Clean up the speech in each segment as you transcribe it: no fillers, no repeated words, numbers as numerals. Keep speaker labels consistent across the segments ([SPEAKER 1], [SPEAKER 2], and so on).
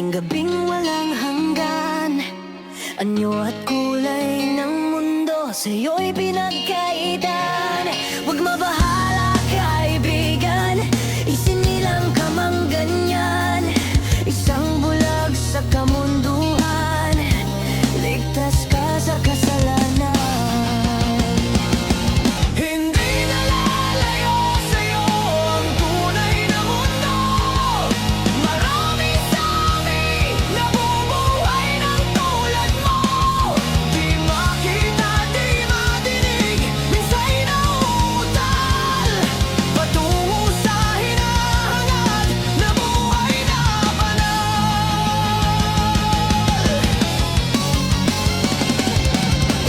[SPEAKER 1] ating gabing walang hanggan. Anyo at kulay ng mundo sa'yo'y pinagkaitan. Huwag mabahala kaibigan, isinilang ka mang ganyan. Isang bulag sa kamunduhan, ligtas ka sa kasalanan.
[SPEAKER 2] Hindi nalalayo sa'yo ang tunay na mundo. Marami sa amin nabubuhay ng tulad mo. Di makita, di madinig, minsa'y nauutal patungo sa hinahangad na buhay na banal.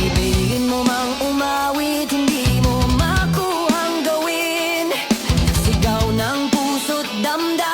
[SPEAKER 1] Ibigin mo mang umawit, hindi mo makuhang gawin. Sigaw ng puso't damdamin.